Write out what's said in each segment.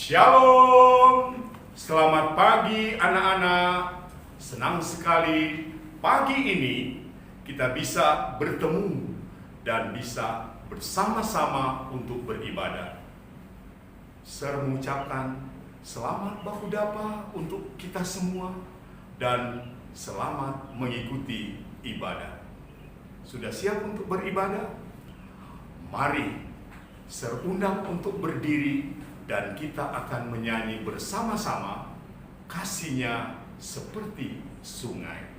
Shalom, selamat pagi anak-anak. Senang sekali pagi ini kita bisa bertemu dan bisa bersama-sama untuk beribadah. Saya mengucapkan selamat baku dapa untuk kita semua dan selamat mengikuti ibadah. Sudah siap untuk beribadah? Mari saya undang untuk berdiri dan kita akan menyanyi bersama-sama Kasih-Nya Seperti Sungai.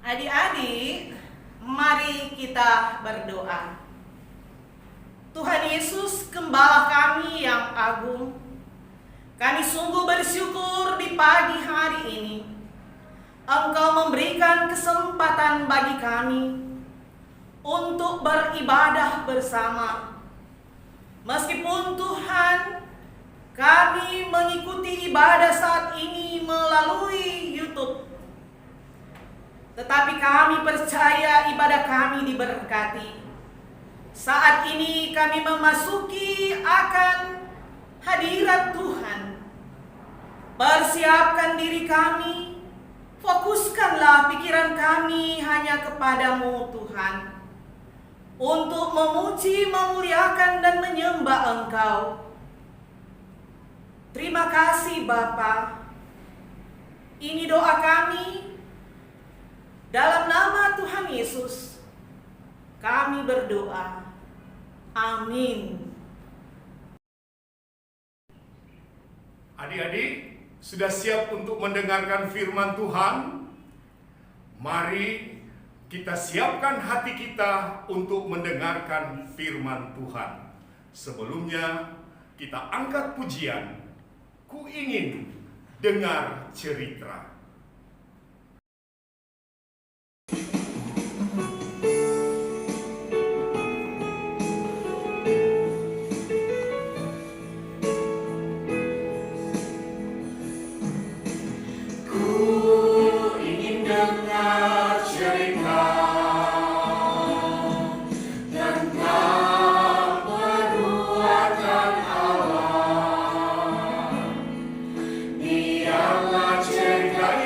Adik-adik, mari kita berdoa. Tuhan Yesus, Gembala kami yang agung, kami sungguh bersyukur di pagi hari ini Engkau memberikan kesempatan bagi kami untuk beribadah bersama. Meskipun Tuhan, kami mengikuti ibadah saat ini melalui YouTube, tetapi kami percaya ibadah kami diberkati. Saat ini kami memasuki akan hadirat Tuhan. Persiapkan diri kami, fokuskanlah pikiran kami hanya kepadamu Tuhan, untuk memuji, memuliakan dan menyembah Engkau. Terima kasih Bapa. Ini doa kami. Dalam nama Tuhan Yesus, kami berdoa. Amin. Adik-adik, sudah siap untuk mendengarkan firman Tuhan? Mari kita siapkan hati kita untuk mendengarkan firman Tuhan. Sebelumnya, kita angkat pujian. Ku ingin dengar cerita. Cerita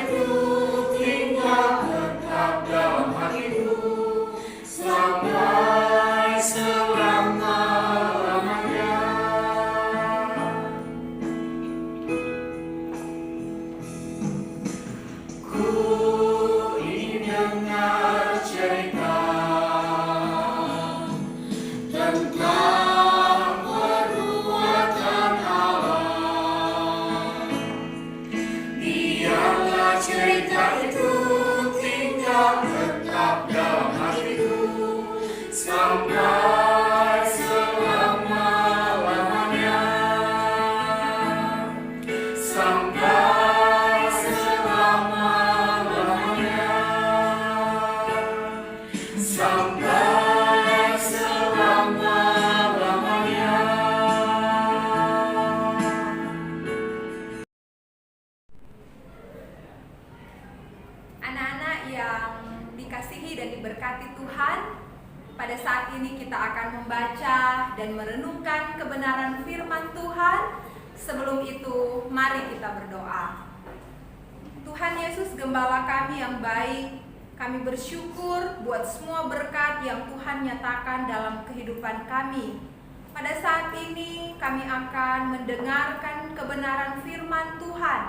dan merenungkan kebenaran firman Tuhan. Sebelum itu, mari kita berdoa. Tuhan Yesus, Gembala kami yang baik, kami bersyukur buat semua berkat yang Tuhan nyatakan dalam kehidupan kami. Pada saat ini kami akan mendengarkan kebenaran firman Tuhan.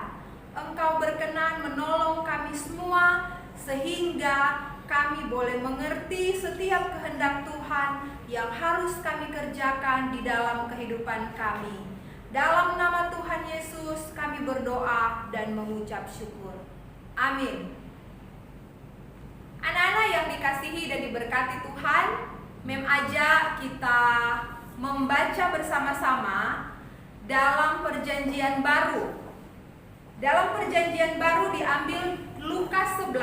Engkau berkenan menolong kami semua sehingga kami boleh mengerti setiap kehendak Tuhan yang harus kami kerjakan di dalam kehidupan kami. Dalam nama Tuhan Yesus kami berdoa dan mengucap syukur. Amin. Anak-anak yang dikasihi dan diberkati Tuhan, mem aja kita membaca bersama-sama dalam Perjanjian Baru. Dalam Perjanjian Baru diambil Lukas 11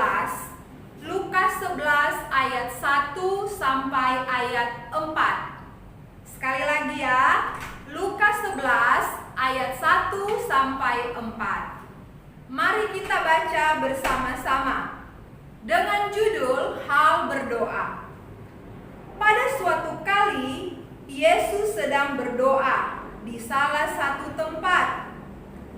ayat 1 sampai ayat 4. Sekali lagi ya, Lukas 11 ayat 1 sampai 4. Mari kita baca bersama-sama dengan judul Hal Berdoa. Pada suatu kali Yesus sedang berdoa di salah satu tempat.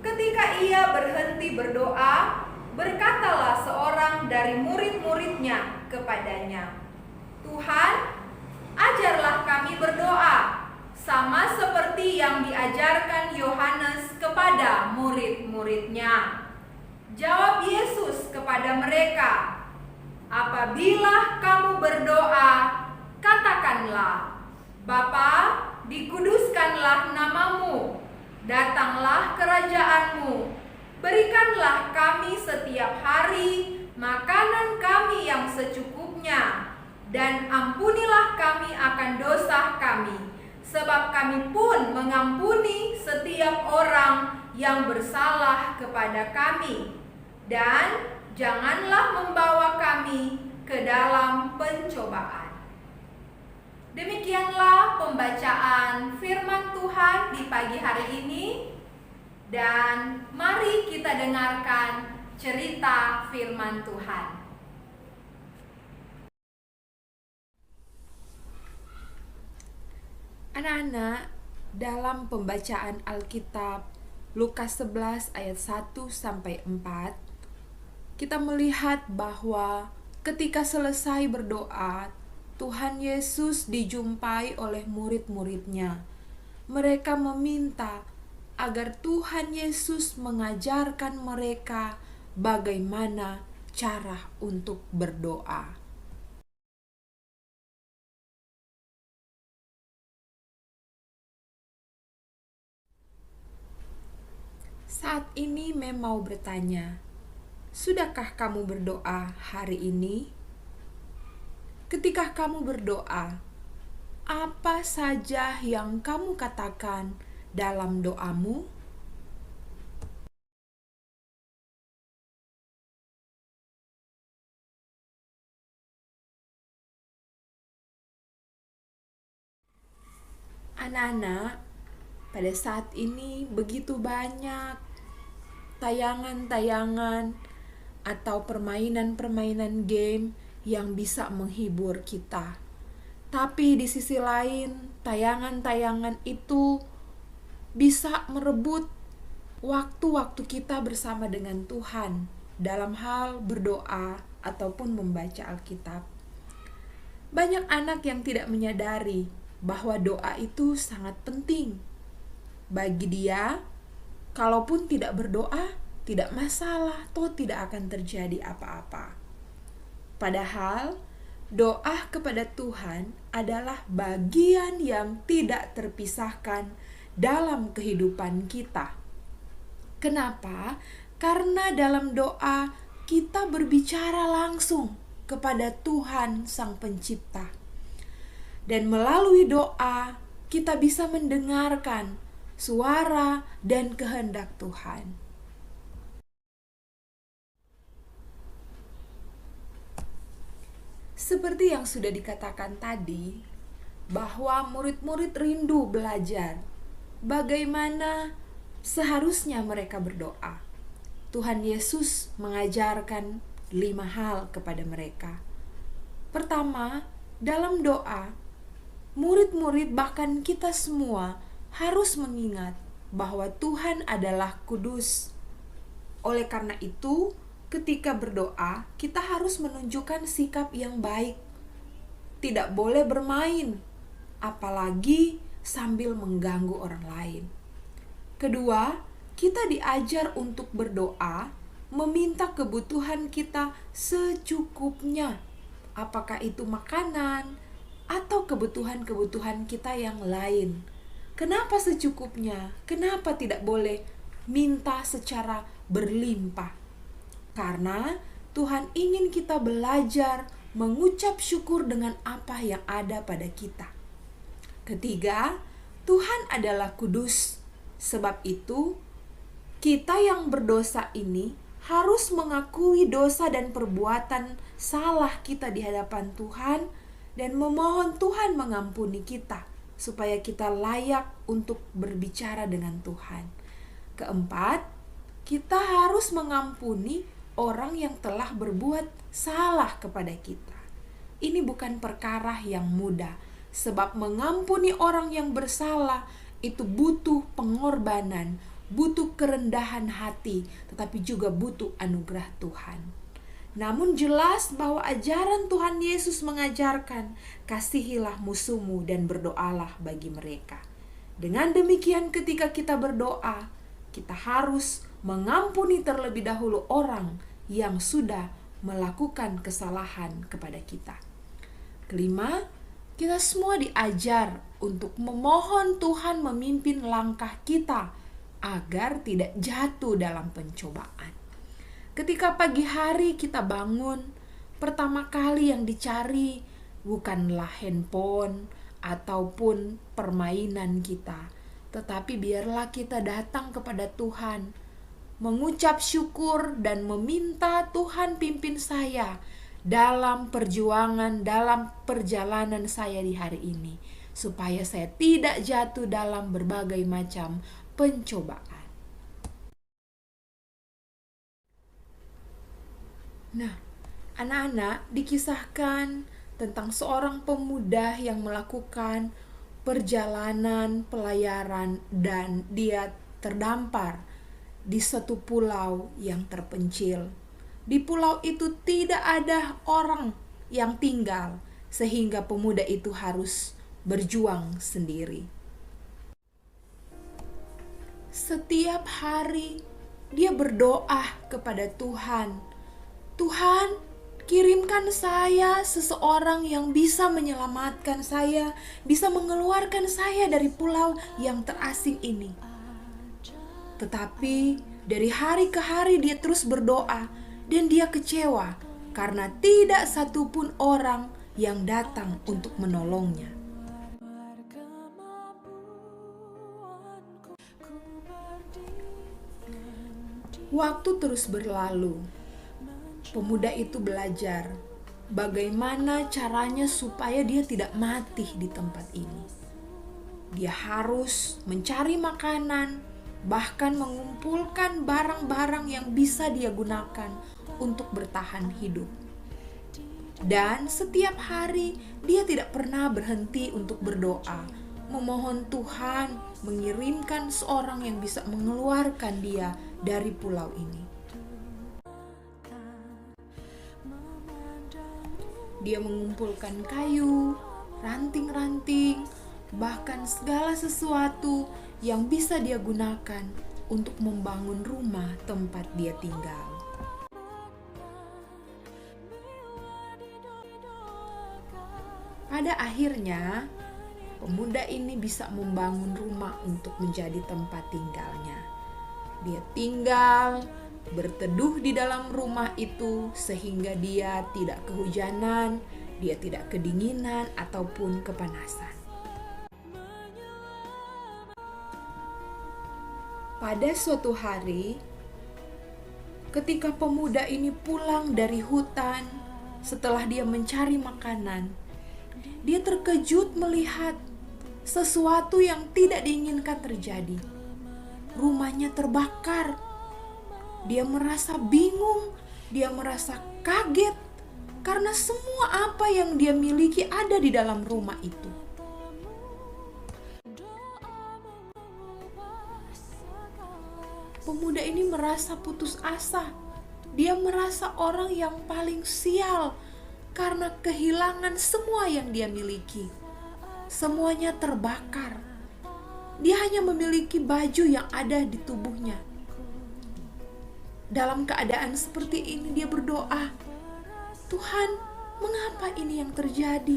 Ketika ia berhenti berdoa, berkatalah seorang dari murid-muridnya kepadanya, "Tuhan, ajarlah kami berdoa, sama seperti yang diajarkan Yohanes kepada murid-muridnya." Jawab Yesus kepada mereka, "Apabila kamu berdoa, katakanlah, Bapa, dikuduskanlah namamu, datanglah kerajaanmu, berikanlah kami setiap hari makanan kami yang secukupnya, dan ampunilah kami akan dosa kami, sebab kami pun mengampuni setiap orang yang bersalah kepada kami. Dan janganlah membawa kami ke dalam pencobaan." Demikianlah pembacaan firman Tuhan di pagi hari ini. Dan mari kita dengarkan cerita firman Tuhan. Anak-anak, dalam pembacaan Alkitab Lukas 11 ayat 1 sampai 4, kita melihat bahwa ketika selesai berdoa, Tuhan Yesus dijumpai oleh murid-muridnya. Mereka meminta agar Tuhan Yesus mengajarkan mereka bagaimana cara untuk berdoa. Saat ini Mem mau bertanya, sudahkah kamu berdoa hari ini? Ketika kamu berdoa, apa saja yang kamu katakan dalam doamu? Anak-anak, pada saat ini begitu banyak tayangan-tayangan atau permainan-permainan game yang bisa menghibur kita. Tapi di sisi lain, tayangan-tayangan itu bisa merebut waktu-waktu kita bersama dengan Tuhan dalam hal berdoa ataupun membaca Alkitab. Banyak anak yang tidak menyadari bahwa doa itu sangat penting. Bagi dia, kalaupun tidak berdoa, tidak masalah, toh tidak akan terjadi apa-apa. Padahal, doa kepada Tuhan adalah bagian yang tidak terpisahkan dalam kehidupan kita. Kenapa? Karena dalam doa kita berbicara langsung kepada Tuhan Sang Pencipta. Dan melalui doa kita bisa mendengarkan suara dan kehendak Tuhan. Seperti yang sudah dikatakan tadi, bahwa murid-murid rindu belajar bagaimana seharusnya mereka berdoa. Tuhan Yesus mengajarkan 5 hal kepada mereka. Pertama, dalam doa, murid-murid bahkan kita semua harus mengingat bahwa Tuhan adalah kudus. Oleh karena itu, ketika berdoa, kita harus menunjukkan sikap yang baik. Tidak boleh bermain, apalagi sambil mengganggu orang lain. Kedua, kita diajar untuk berdoa, meminta kebutuhan kita secukupnya. Apakah itu makanan atau kebutuhan-kebutuhan kita yang lain. Kenapa secukupnya? Kenapa tidak boleh minta secara berlimpah? Karena Tuhan ingin kita belajar mengucap syukur dengan apa yang ada pada kita. Ketiga, Tuhan adalah kudus. Sebab itu, kita yang berdosa ini harus mengakui dosa dan perbuatan salah kita di hadapan Tuhan dan memohon Tuhan mengampuni kita supaya kita layak untuk berbicara dengan Tuhan. Keempat, kita harus mengampuni orang yang telah berbuat salah kepada kita. Ini bukan perkara yang mudah, sebab mengampuni orang yang bersalah itu butuh pengorbanan, butuh kerendahan hati, tetapi juga butuh anugerah Tuhan. Namun jelas bahwa ajaran Tuhan Yesus mengajarkan, kasihilah musuhmu dan berdoalah bagi mereka. Dengan demikian ketika kita berdoa, kita harus mengampuni terlebih dahulu orang yang sudah melakukan kesalahan kepada kita. Kelima, kita semua diajar untuk memohon Tuhan memimpin langkah kita agar tidak jatuh dalam pencobaan. Ketika pagi hari kita bangun, pertama kali yang dicari bukanlah handphone ataupun permainan kita, tetapi biarlah kita datang kepada Tuhan, mengucap syukur dan meminta Tuhan pimpin saya dalam perjuangan, dalam perjalanan saya di hari ini, supaya saya tidak jatuh dalam berbagai macam pencobaan. Nah, anak-anak, dikisahkan tentang seorang pemuda yang melakukan perjalanan pelayaran dan dia terdampar di suatu pulau yang terpencil. Di pulau itu tidak ada orang yang tinggal, sehingga pemuda itu harus berjuang sendiri. Setiap hari dia berdoa kepada Tuhan, Tuhan, kirimkan saya seseorang yang bisa menyelamatkan saya, bisa mengeluarkan saya dari pulau yang terasing ini. Tetapi dari hari ke hari dia terus berdoa dan dia kecewa karena tidak satupun orang yang datang untuk menolongnya. Waktu terus berlalu. Pemuda itu belajar bagaimana caranya supaya dia tidak mati di tempat ini. Dia harus mencari makanan, bahkan mengumpulkan barang-barang yang bisa dia gunakan untuk bertahan hidup. Dan setiap hari dia tidak pernah berhenti untuk berdoa, memohon Tuhan mengirimkan seorang yang bisa mengeluarkan dia dari pulau ini. Dia mengumpulkan kayu, ranting-ranting, bahkan segala sesuatu yang bisa dia gunakan untuk membangun rumah tempat dia tinggal. Pada akhirnya, pemuda ini bisa membangun rumah untuk menjadi tempat tinggalnya. Dia tinggal berteduh di dalam rumah itu sehingga dia tidak kehujanan, dia tidak kedinginan ataupun kepanasan. Pada suatu hari, ketika pemuda ini pulang dari hutan setelah dia mencari makanan, dia terkejut melihat sesuatu yang tidak diinginkan terjadi. Rumahnya terbakar. Dia merasa bingung, dia merasa kaget karena semua apa yang dia miliki ada di dalam rumah itu. Pemuda ini merasa putus asa. Dia merasa orang yang paling sial karena kehilangan semua yang dia miliki. Semuanya terbakar. Dia hanya memiliki baju yang ada di tubuhnya. Dalam keadaan seperti ini dia berdoa, Tuhan, mengapa ini yang terjadi?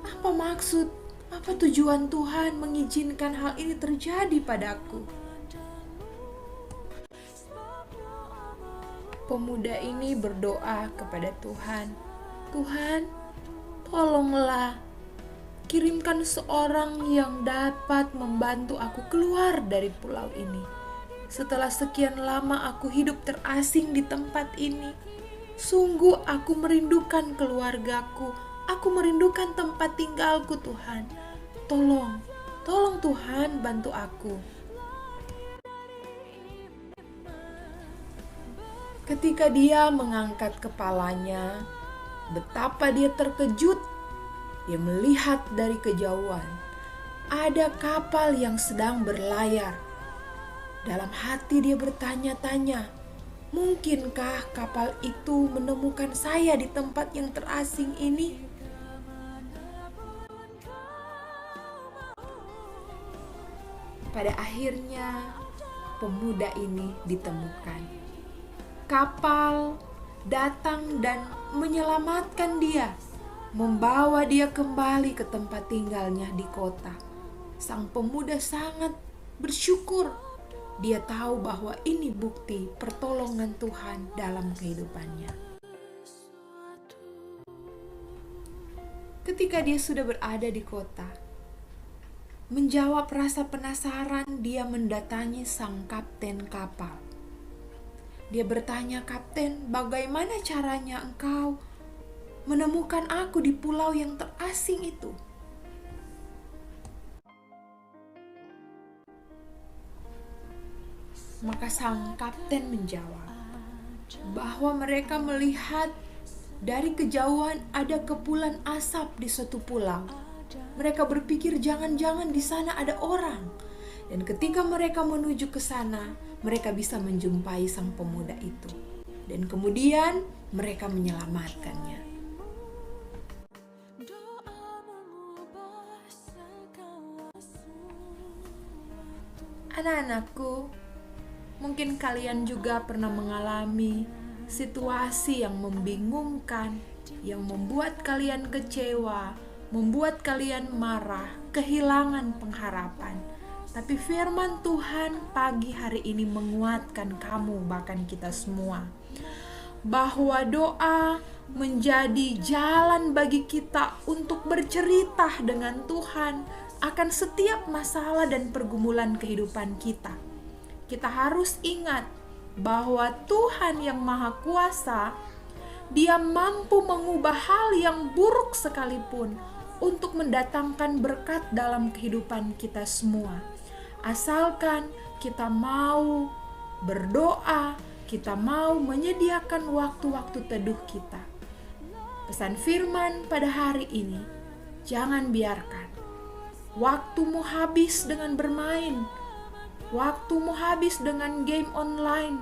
Apa maksud, apa tujuan Tuhan mengizinkan hal ini terjadi padaku? Pemuda ini berdoa kepada Tuhan, Tuhan, tolonglah, kirimkan seorang yang dapat membantu aku keluar dari pulau ini. Setelah sekian lama aku hidup terasing di tempat ini, sungguh aku merindukan keluargaku, aku merindukan tempat tinggalku Tuhan. Tolong Tuhan bantu aku. Ketika dia mengangkat kepalanya, betapa dia terkejut. Dia melihat dari kejauhan, ada kapal yang sedang berlayar. Dalam hati dia bertanya-tanya, mungkinkah kapal itu menemukan saya di tempat yang terasing ini? Pada akhirnya, pemuda ini ditemukan. Kapal datang dan menyelamatkan dia, membawa dia kembali ke tempat tinggalnya di kota. Sang pemuda sangat bersyukur. Dia tahu bahwa ini bukti pertolongan Tuhan dalam kehidupannya. Ketika dia sudah berada di kota, menjawab rasa penasaran, dia mendatangi sang kapten kapal. Dia bertanya, "Kapten, bagaimana caranya engkau menemukan aku di pulau yang terasing itu?" Maka sang kapten menjawab bahwa mereka melihat dari kejauhan ada kepulan asap di suatu pulau. Mereka berpikir jangan-jangan di sana ada orang. Dan ketika mereka menuju ke sana, mereka bisa menjumpai sang pemuda itu. Dan kemudian mereka menyelamatkannya. Anak-anakku, mungkin kalian juga pernah mengalami situasi yang membingungkan, yang membuat kalian kecewa, membuat kalian marah, kehilangan pengharapan. Tapi firman Tuhan pagi hari ini menguatkan kamu, bahkan kita semua, bahwa doa menjadi jalan bagi kita untuk bercerita dengan Tuhan akan setiap masalah dan pergumulan kehidupan kita. Kita harus ingat bahwa Tuhan yang Maha Kuasa, Dia mampu mengubah hal yang buruk sekalipun untuk mendatangkan berkat dalam kehidupan kita semua. Asalkan kita mau berdoa, kita mau menyediakan waktu-waktu teduh kita. Pesan firman pada hari ini, jangan biarkan waktumu habis dengan bermain, waktumu habis dengan game online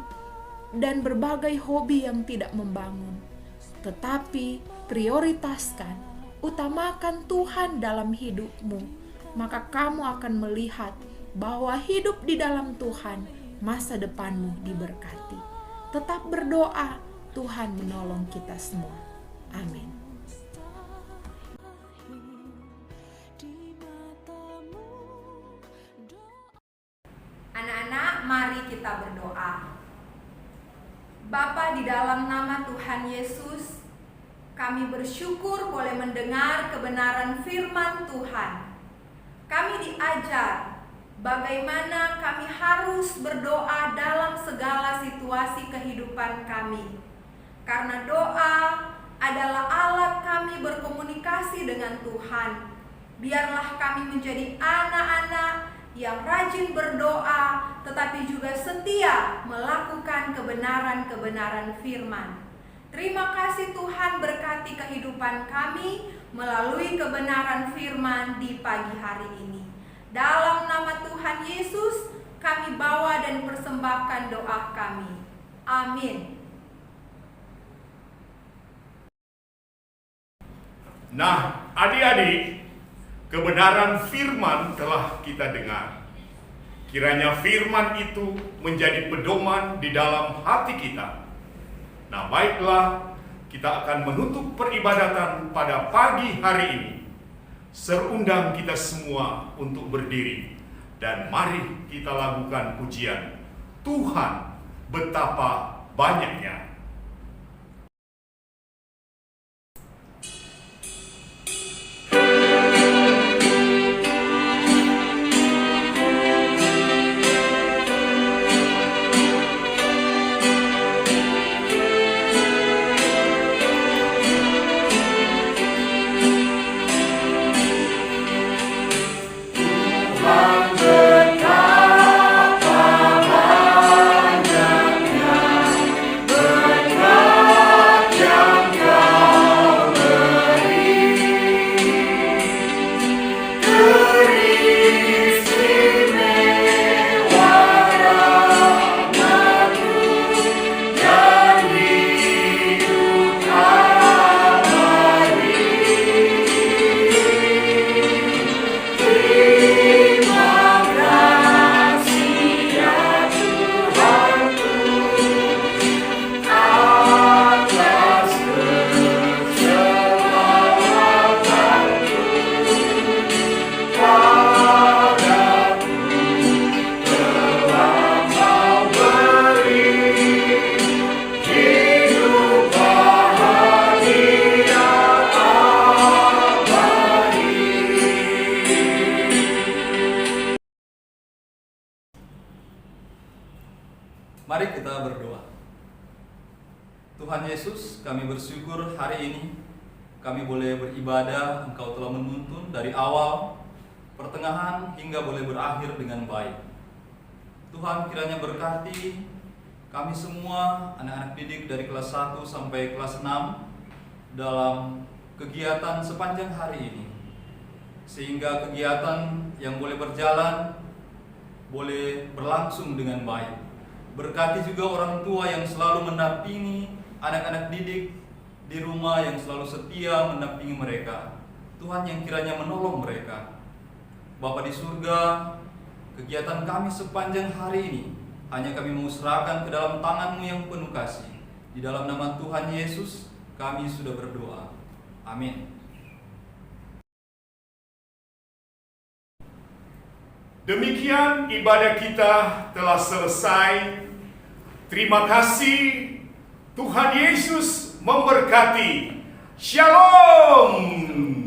dan berbagai hobi yang tidak membangun. Tetapi prioritaskan, utamakan Tuhan dalam hidupmu. Maka kamu akan melihat bahwa hidup di dalam Tuhan, masa depanmu diberkati. Tetap berdoa, Tuhan menolong kita semua. Amin. Anak-anak, mari kita berdoa. Bapa, di dalam nama Tuhan Yesus, kami bersyukur boleh mendengar kebenaran firman Tuhan. Kami diajar bagaimana kami harus berdoa dalam segala situasi kehidupan kami. Karena doa adalah alat kami berkomunikasi dengan Tuhan. Biarlah kami menjadi anak-anak yang rajin berdoa, tetapi juga setia melakukan kebenaran-kebenaran firman. Terima kasih Tuhan, berkati kehidupan kami melalui kebenaran firman di pagi hari ini. Dalam nama Tuhan Yesus, kami bawa dan persembahkan doa kami. Amin. Nah, adik-adik, kebenaran firman telah kita dengar. Kiranya firman itu menjadi pedoman di dalam hati kita. Nah, baiklah, kita akan menutup peribadatan pada pagi hari ini. Serundang kita semua untuk berdiri, dan mari kita lakukan pujian. Tuhan betapa banyaknya. Mari kita berdoa. Tuhan Yesus, kami bersyukur hari ini kami boleh beribadah. Engkau telah menuntun dari awal, pertengahan, hingga boleh berakhir dengan baik. Tuhan, kiranya berkati kami semua, anak-anak didik dari kelas 1 sampai kelas 6 dalam kegiatan sepanjang hari ini, sehingga kegiatan yang boleh berjalan boleh berlangsung dengan baik. Berkati juga orang tua yang selalu mendampingi anak-anak didik di rumah, yang selalu setia mendampingi mereka. Tuhan yang kiranya menolong mereka. Bapa di surga, kegiatan kami sepanjang hari ini hanya kami mau serahkan ke dalam tangan-Mu yang penuh kasih. Di dalam nama Tuhan Yesus kami sudah berdoa. Amin. Demikian ibadah kita telah selesai. Terima kasih. Tuhan Yesus memberkati. Shalom.